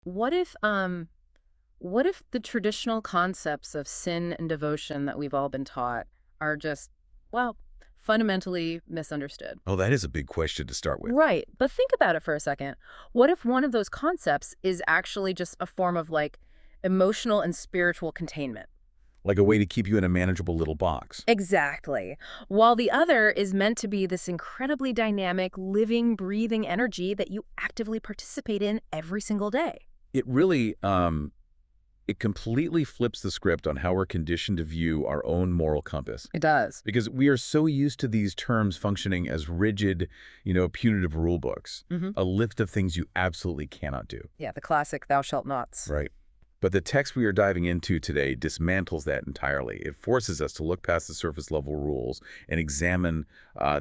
What if the traditional concepts of sin and devotion that we've all been taught are just, well, fundamentally misunderstood? Oh, that is a big question to start with. Right. But think about it for a second. What if one of those concepts is actually just a form of like emotional and spiritual containment? Like a way to keep you in a manageable little box. Exactly. While the other is meant to be this incredibly dynamic, living, breathing energy that you actively participate in every single day. It really, it completely flips the script on how we're conditioned to view our own moral compass. It does. Because we are so used to these terms functioning as rigid, punitive rule books, a list of things you absolutely cannot do. Yeah, the classic thou shalt nots. Right. But the text we are diving into today dismantles that entirely. It forces us to look past the surface level rules and examine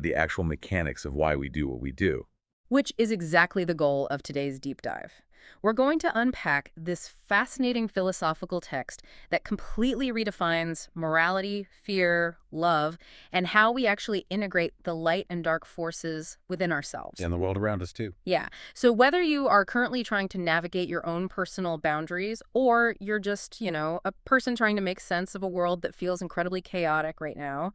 the actual mechanics of why we do what we do. Which is exactly the goal of today's deep dive. We're going to unpack this fascinating philosophical text that completely redefines morality, fear, love, and how we actually integrate the light and dark forces within ourselves. And the world around us, too. Yeah. So whether you are currently trying to navigate your own personal boundaries or you're just, a person trying to make sense of a world that feels incredibly chaotic right now,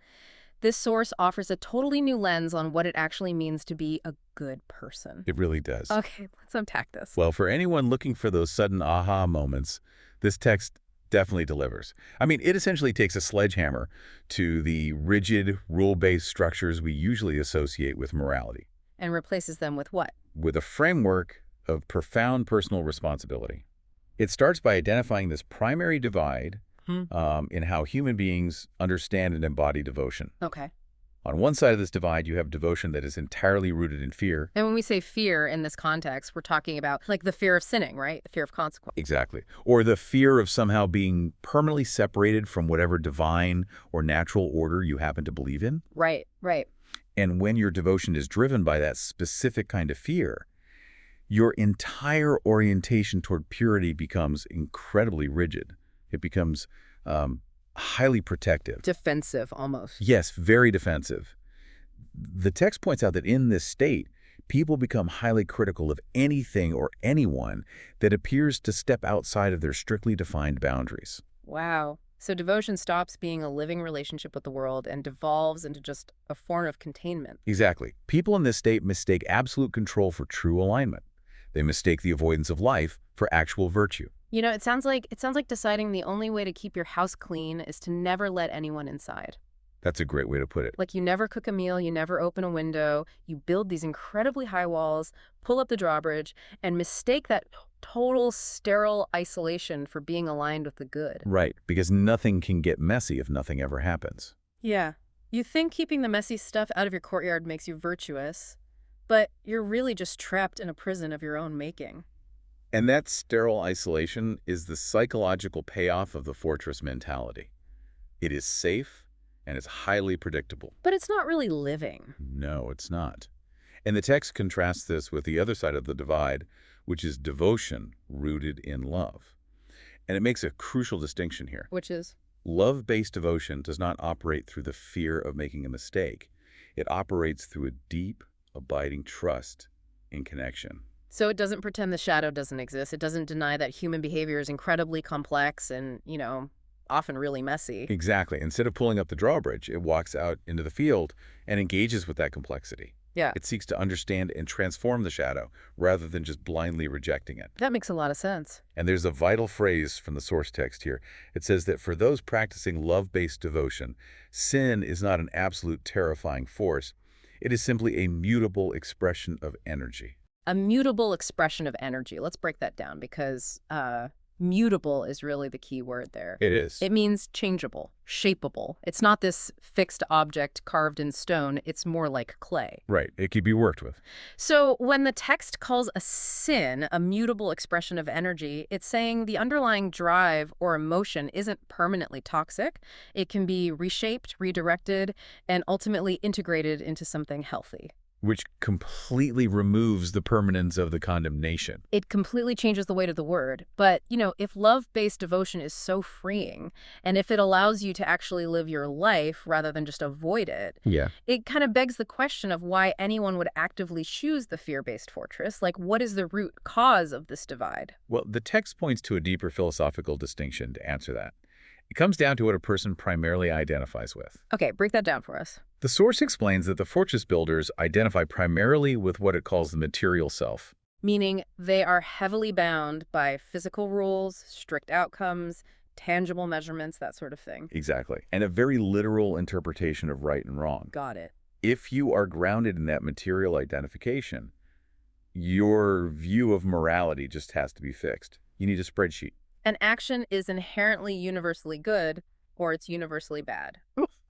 this source offers a totally new lens on what it actually means to be a good person. It really does. Okay, let's unpack this. Well, for anyone looking for those sudden aha moments, this text definitely delivers. I mean, it essentially takes a sledgehammer to the rigid, rule-based structures we usually associate with morality, And replaces them with what? with a framework of profound personal responsibility. It starts by identifying this primary divide in how human beings understand and embody devotion. Okay. On one side of this divide, you have devotion that is entirely rooted in fear. And when we say fear in this context, we're talking about like the fear of sinning, right? The fear of consequence. Exactly. Or the fear of somehow being permanently separated from whatever divine or natural order you happen to believe in. Right, right. And when your devotion is driven by that specific kind of fear, your entire orientation toward purity becomes incredibly rigid. It becomes highly protective. Defensive almost. Yes, very defensive. The text points out that in this state, people become highly critical of anything or anyone that appears to step outside of their strictly defined boundaries. Wow. So devotion stops being a living relationship with the world and devolves into just a form of containment. Exactly. People in this state mistake absolute control for true alignment. They mistake the avoidance of life for actual virtue. It sounds like deciding the only way to keep your house clean is to never let anyone inside. That's a great way to put it. Like you never cook a meal, you never open a window, you build these incredibly high walls, pull up the drawbridge, and mistake that total sterile isolation for being aligned with the good. Right, because nothing can get messy if nothing ever happens. Yeah. You think keeping the messy stuff out of your courtyard makes you virtuous, but you're really just trapped in a prison of your own making. And that sterile isolation is the psychological payoff of the fortress mentality. It is safe and it's highly predictable. But it's not really living. No, it's not. And the text contrasts this with the other side of the divide, which is devotion rooted in love. And it makes a crucial distinction here. Which is? Love-based devotion does not operate through the fear of making a mistake. It operates through a deep, abiding trust in connection. So it doesn't pretend the shadow doesn't exist. It doesn't deny that human behavior is incredibly complex and, often really messy. Exactly. Instead of pulling up the drawbridge, it walks out into the field and engages with that complexity. Yeah, It seeks to understand and transform the shadow rather than just blindly rejecting it. that makes a lot of sense. And there's a vital phrase from the source text here. It says that for those practicing love-based devotion, sin is not an absolute terrifying force. It is simply a mutable expression of energy. A mutable expression of energy. Let's break that down because mutable is really the key word there. It is. It means changeable, shapeable. It's not this fixed object carved in stone. It's more like clay. Right. It can be worked with. So when the text calls a sin a mutable expression of energy, it's saying the underlying drive or emotion isn't permanently toxic. It can be reshaped, redirected, and ultimately integrated into something healthy. which completely removes the permanence of the condemnation. It completely changes the weight of the word. But, if love-based devotion is so freeing, and if it allows you to actually live your life rather than just avoid it, Yeah. it kind of begs the question of why anyone would actively choose the fear-based fortress. Like, what is the root cause of this divide? Well, the text points to a deeper philosophical distinction to answer that. It comes down to what a person primarily identifies with. Okay, break that down for us. The source explains that the fortress builders identify primarily with what it calls the material self. Meaning they are heavily bound by physical rules, strict outcomes, tangible measurements, that sort of thing. Exactly. And a very literal interpretation of right and wrong. Got it. If you are grounded in that material identification, your view of morality just has to be fixed. You need a spreadsheet. An action is inherently universally good, or it's universally bad,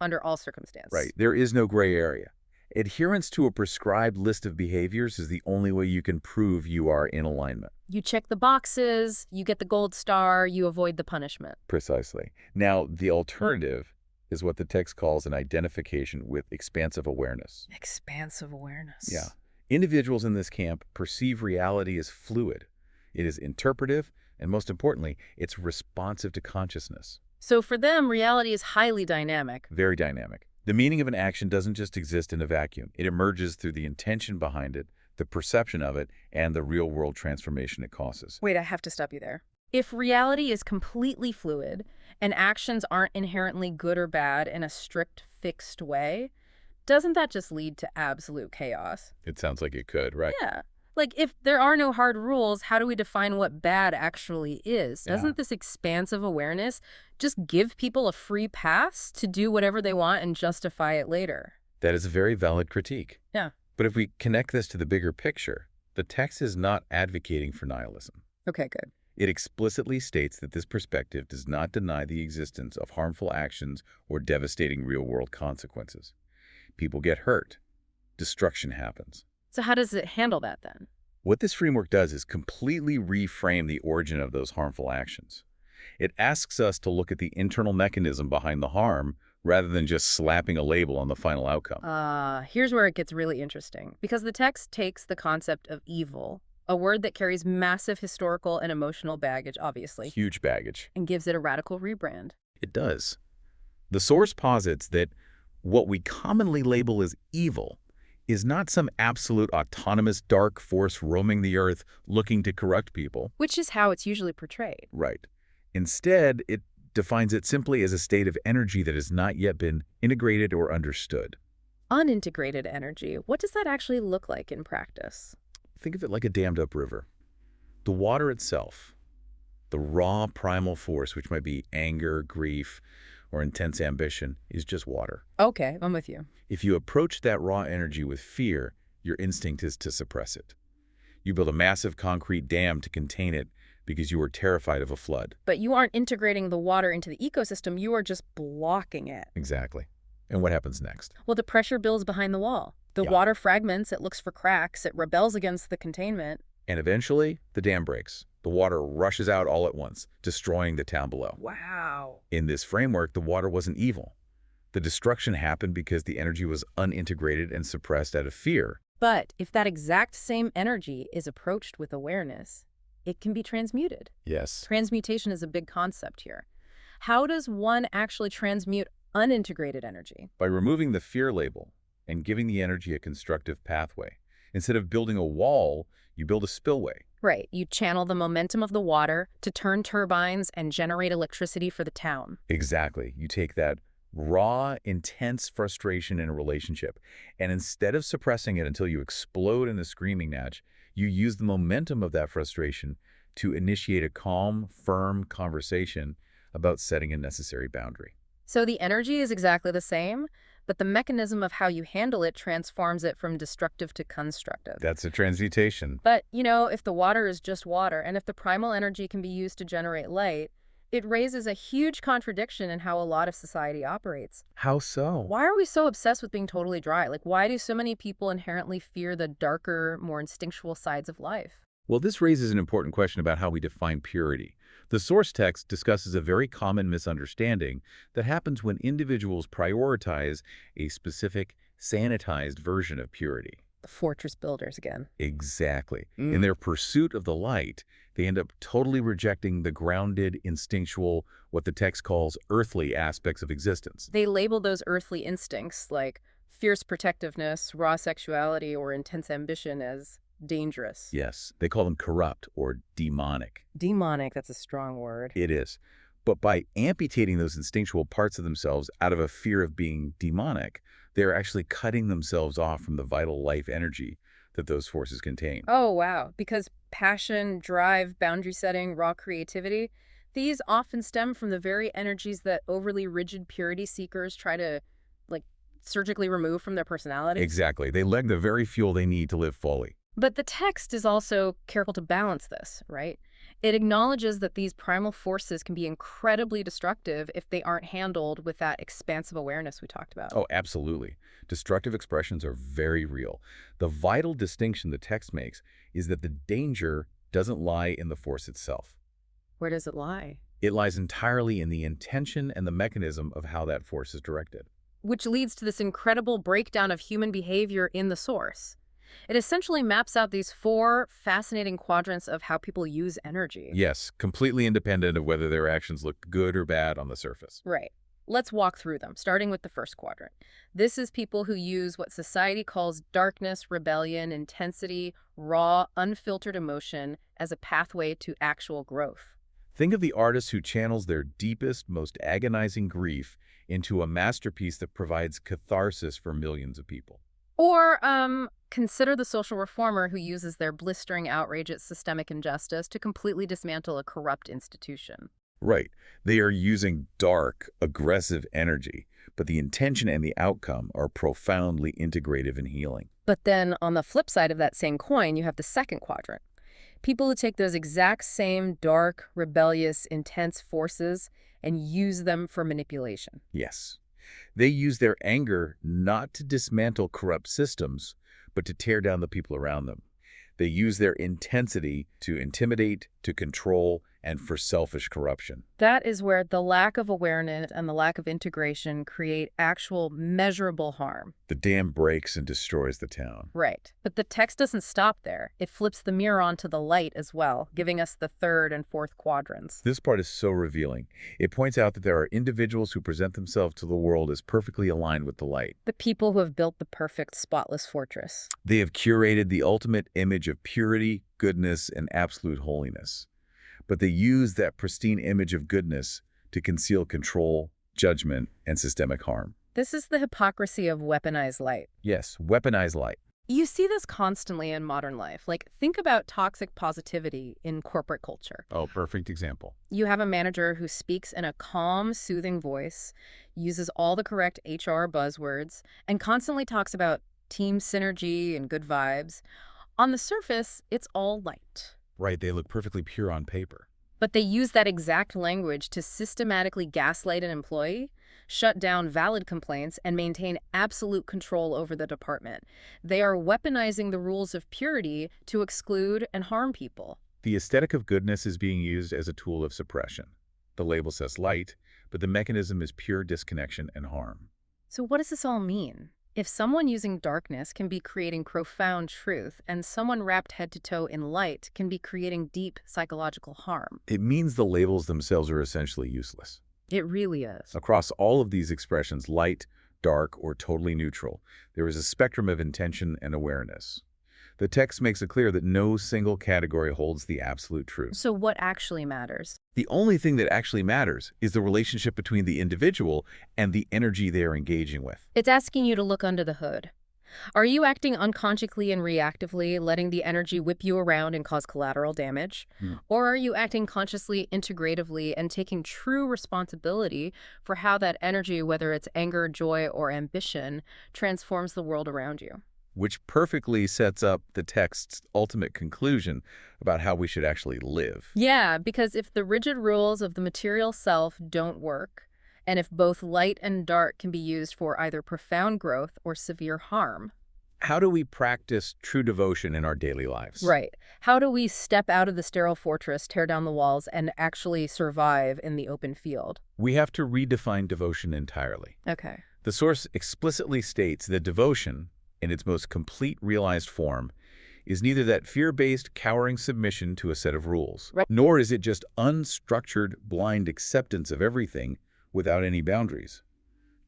under all circumstances. Right. There is no gray area. Adherence to a prescribed list of behaviors is the only way you can prove you are in alignment. You check the boxes, you get the gold star, you avoid the punishment. Precisely. Now, the alternative is what the text calls an identification with expansive awareness. Expansive awareness. Yeah. Individuals in this camp perceive reality as fluid. It is interpretive, and most importantly, it's responsive to consciousness. So for them, reality is highly dynamic. Very dynamic. The meaning of an action doesn't just exist in a vacuum. It emerges through the intention behind it, the perception of it, and the real-world transformation it causes. Wait, I have to stop you there. If reality is completely fluid and actions aren't inherently good or bad in a strict, fixed way, doesn't that just lead to absolute chaos? It sounds like it could, right? Yeah. Like, if there are no hard rules, how do we define what bad actually is? Yeah. Doesn't this expansive awareness just give people a free pass to do whatever they want and justify it later? That is a very valid critique. Yeah. But if we connect this to the bigger picture, the text is not advocating for nihilism. Okay, good. It explicitly states that this perspective does not deny the existence of harmful actions or devastating real-world consequences. People get hurt. Destruction happens. So how does it handle that then? What this framework does is completely reframe the origin of those harmful actions. It asks us to look at the internal mechanism behind the harm rather than just slapping a label on the final outcome. Here's where it gets really interesting. Because the text takes the concept of evil, a word that carries massive historical and emotional baggage, obviously, Huge baggage. and gives it a radical rebrand. It does. The source posits that what we commonly label as evil is not some absolute autonomous dark force roaming the earth looking to corrupt people. Which is how it's usually portrayed. Right. Instead, it defines it simply as a state of energy that has not yet been integrated or understood. Unintegrated energy, what does that actually look like in practice? Think of it like a dammed-up river. The water itself, the raw primal force, which might be anger, grief, or intense ambition, is just water. Okay, I'm with you. If you approach that raw energy with fear, your instinct is to suppress it. You build a massive concrete dam to contain it because you are terrified of a flood. But you aren't integrating the water into the ecosystem, you are just blocking it. Exactly. And what happens next? Well, the pressure builds behind the wall. The Yeah. water fragments, it looks for cracks, it rebels against the containment. And eventually, the dam breaks. The water rushes out all at once, destroying the town below. Wow. In this framework, the water wasn't evil. The destruction happened because the energy was unintegrated and suppressed out of fear. But if that exact same energy is approached with awareness, it can be transmuted. Yes. Transmutation is a big concept here. How does one actually transmute unintegrated energy? By removing the fear label and giving the energy a constructive pathway. Instead of building a wall, you build a spillway. Right, you channel the momentum of the water to turn turbines and generate electricity for the town. Exactly. You take that raw, intense frustration in a relationship, and instead of suppressing it until you explode in the screaming match, you use the momentum of that frustration to initiate a calm, firm conversation about setting a necessary boundary. So the energy is exactly the same, but the mechanism of how you handle it transforms it from destructive to constructive. That's a transmutation. But, if the water is just water, and if the primal energy can be used to generate light, it raises a huge contradiction in how a lot of society operates. How so? Why are we so obsessed with being totally dry? Like, why do so many people inherently fear the darker, more instinctual sides of life? Well, this raises an important question about how we define purity. The source text discusses a very common misunderstanding that happens when individuals prioritize a specific, sanitized version of purity. The fortress builders again. Exactly. In their pursuit of the light, they end up totally rejecting the grounded, instinctual, what the text calls earthly aspects of existence. They label those earthly instincts like fierce protectiveness, raw sexuality, or intense ambition as dangerous. Yes, they call them corrupt or demonic. Demonic, that's a strong word. It is. But by amputating those instinctual parts of themselves out of a fear of being demonic, they're actually cutting themselves off from the vital life energy that those forces contain. Oh, wow. Because passion, drive, boundary setting, raw creativity, these often stem from the very energies that overly rigid purity seekers try to, like, surgically remove from their personalities. Exactly. They lack the very fuel they need to live fully. But the text is also careful to balance this, right? It acknowledges that these primal forces can be incredibly destructive if they aren't handled with that expansive awareness we talked about. Oh, absolutely. Destructive expressions are very real. The vital distinction the text makes is that the danger doesn't lie in the force itself. Where does it lie? It lies entirely in the intention and the mechanism of how that force is directed. Which leads to this incredible breakdown of human behavior in the source. It essentially maps out these four fascinating quadrants of how people use energy. Yes, completely independent of whether their actions look good or bad on the surface. Right. Let's walk through them, starting with the first quadrant. This is people who use what society calls darkness, rebellion, intensity, raw, unfiltered emotion as a pathway to actual growth. Think of the artist who channels their deepest, most agonizing grief into a masterpiece that provides catharsis for millions of people. Or consider the social reformer who uses their blistering outrage at systemic injustice to completely dismantle a corrupt institution. Right. They are using dark, aggressive energy, but the intention and the outcome are profoundly integrative and healing. But then on the flip side of that same coin, you have the second quadrant. People who take those exact same dark, rebellious, intense forces and use them for manipulation. Yes. They use their anger not to dismantle corrupt systems, but to tear down the people around them. They use their intensity to intimidate, to control, and for selfish corruption. That is where the lack of awareness and the lack of integration create actual measurable harm. The dam breaks and destroys the town. Right. But the text doesn't stop there. It flips the mirror onto the light as well, giving us the third and fourth quadrants. This part is so revealing. It points out that there are individuals who present themselves to the world as perfectly aligned with the light. The people who have built the perfect, spotless fortress. They have curated the ultimate image of purity, goodness, and absolute holiness. But they use that pristine image of goodness to conceal control, judgment, and systemic harm. This is the hypocrisy of weaponized light. Yes, weaponized light. You see this constantly in modern life. Like, think about toxic positivity in corporate culture. Oh, perfect example. You have a manager who speaks in a calm, soothing voice, uses all the correct HR buzzwords, and constantly talks about team synergy and good vibes. On the surface, it's all light. Right, they look perfectly pure on paper. But they use that exact language to systematically gaslight an employee, shut down valid complaints, and maintain absolute control over the department. They are weaponizing the rules of purity to exclude and harm people. The aesthetic of goodness is being used as a tool of suppression. The label says light, but the mechanism is pure disconnection and harm. So what does this all mean? If someone using darkness can be creating profound truth, and someone wrapped head to toe in light can be creating deep psychological harm. It means the labels themselves are essentially useless. It really is. Across all of these expressions, light, dark, or totally neutral, there is a spectrum of intention and awareness. The text makes it clear that no single category holds the absolute truth. So what actually matters? The only thing that actually matters is the relationship between the individual and the energy they are engaging with. It's asking you to look under the hood. Are you acting unconsciously and reactively, letting the energy whip you around and cause collateral damage? Or are you acting consciously, integratively, and taking true responsibility for how that energy, whether it's anger, joy, or ambition, transforms the world around you? Which perfectly sets up the text's ultimate conclusion about how we should actually live. Yeah, because if the rigid rules of the material self don't work, and if both light and dark can be used for either profound growth or severe harm. How do we practice true devotion in our daily lives? Right. How do we step out of the sterile fortress, tear down the walls, and actually survive in the open field? We have to redefine devotion entirely. Okay. The source explicitly states that devotion, in its most complete realized form, is neither that fear-based, cowering submission to a set of rules, Right. nor is it just unstructured, blind acceptance of everything without any boundaries.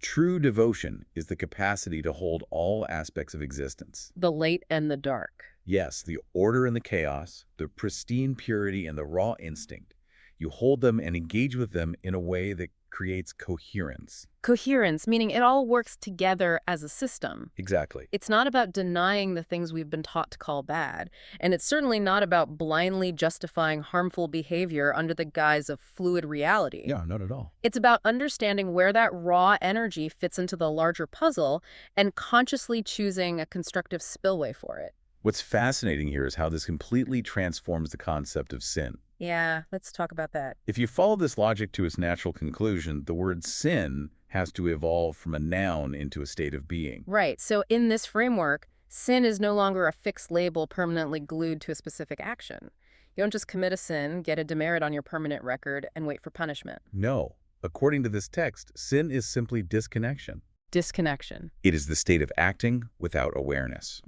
True devotion is the capacity to hold all aspects of existence. The light and the dark. Yes, the order and the chaos, the pristine purity and the raw instinct. You hold them and engage with them in a way that creates coherence. Coherence, meaning it all works together as a system. Exactly. It's not about denying the things we've been taught to call bad, and it's certainly not about blindly justifying harmful behavior under the guise of fluid reality. Yeah, not at all. It's about understanding where that raw energy fits into the larger puzzle and consciously choosing a constructive spillway for it. What's fascinating here is how this completely transforms the concept of sin. Yeah, let's talk about that. If you follow this logic to its natural conclusion, the word sin has to evolve from a noun into a state of being. Right, so in this framework, sin is no longer a fixed label permanently glued to a specific action. You don't just commit a sin, get a demerit on your permanent record, and wait for punishment. No. According to this text, sin is simply disconnection. Disconnection. It is the state of acting without awareness.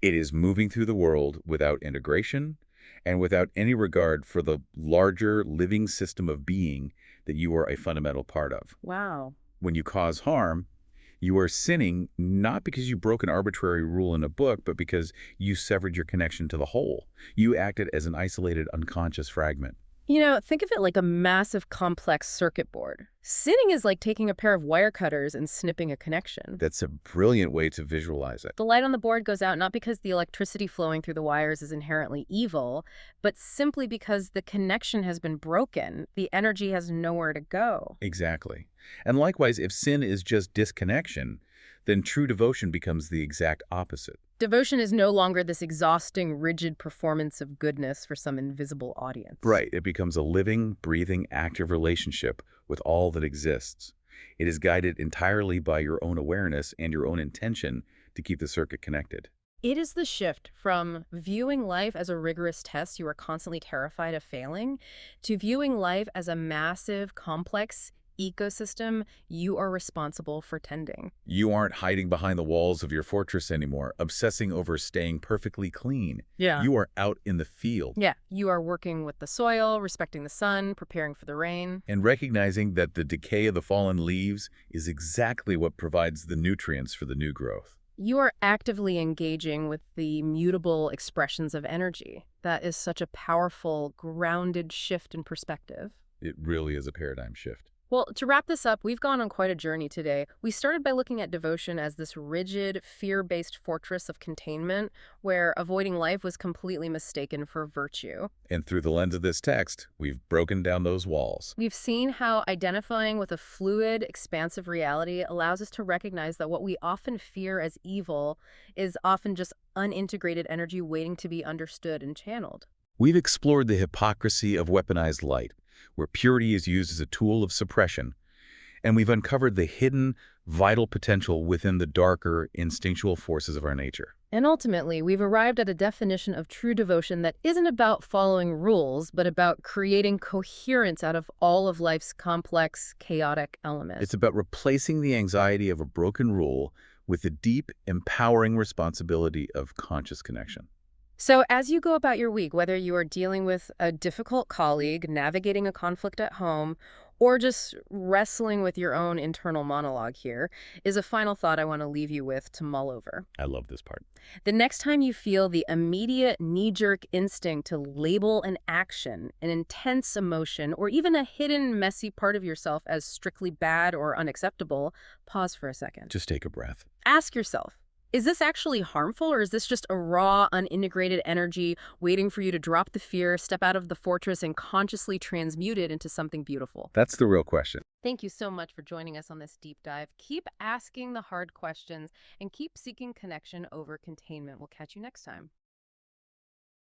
It is moving through the world without integration and without any regard for the larger living system of being that you are a fundamental part of. Wow. When you cause harm, you are sinning not because you broke an arbitrary rule in a book, but because you severed your connection to the whole. You acted as an isolated, unconscious fragment. You know, think of it like a massive complex circuit board. Sinning is like taking a pair of wire cutters and snipping a connection. That's a brilliant way to visualize it. The light on the board goes out not because the electricity flowing through the wires is inherently evil, but simply because the connection has been broken. The energy has nowhere to go. Exactly. And likewise, if sin is just disconnection, then true devotion becomes the exact opposite. Devotion is no longer this exhausting, rigid performance of goodness for some invisible audience. Right. It becomes a living, breathing, active relationship with all that exists. It is guided entirely by your own awareness and your own intention to keep the circuit connected. It is the shift from viewing life as a rigorous test you are constantly terrified of failing to viewing life as a massive, complex ecosystem you are responsible for tending. You aren't hiding behind the walls of your fortress anymore, obsessing over staying perfectly clean. Yeah. You are out in the field. Yeah, you are working with the soil, respecting the sun, preparing for the rain. And recognizing that the decay of the fallen leaves is exactly what provides the nutrients for the new growth. You are actively engaging with the mutable expressions of energy. That is such a powerful, grounded shift in perspective. It really is a paradigm shift. Well, to wrap this up, we've gone on quite a journey today. We started by looking at devotion as this rigid, fear-based fortress of containment where avoiding life was completely mistaken for virtue. And through the lens of this text, we've broken down those walls. We've seen how identifying with a fluid, expansive reality allows us to recognize that what we often fear as evil is often just unintegrated energy waiting to be understood and channeled. We've explored the hypocrisy of weaponized light, where purity is used as a tool of suppression, and we've uncovered the hidden, vital potential within the darker, instinctual forces of our nature. And ultimately, we've arrived at a definition of true devotion that isn't about following rules, but about creating coherence out of all of life's complex, chaotic elements. It's about replacing the anxiety of a broken rule with the deep, empowering responsibility of conscious connection. So as you go about your week, whether you are dealing with a difficult colleague, navigating a conflict at home, or just wrestling with your own internal monologue, here is a final thought I want to leave you with to mull over. I love this part. The next time you feel the immediate knee-jerk instinct to label an action, an intense emotion, or even a hidden, messy part of yourself as strictly bad or unacceptable, pause for a second. Just take a breath. Ask yourself, is this actually harmful, or is this just a raw, unintegrated energy waiting for you to drop the fear, step out of the fortress, and consciously transmute it into something beautiful? That's the real question. Thank you so much for joining us on this deep dive. Keep asking the hard questions and keep seeking connection over containment. We'll catch you next time.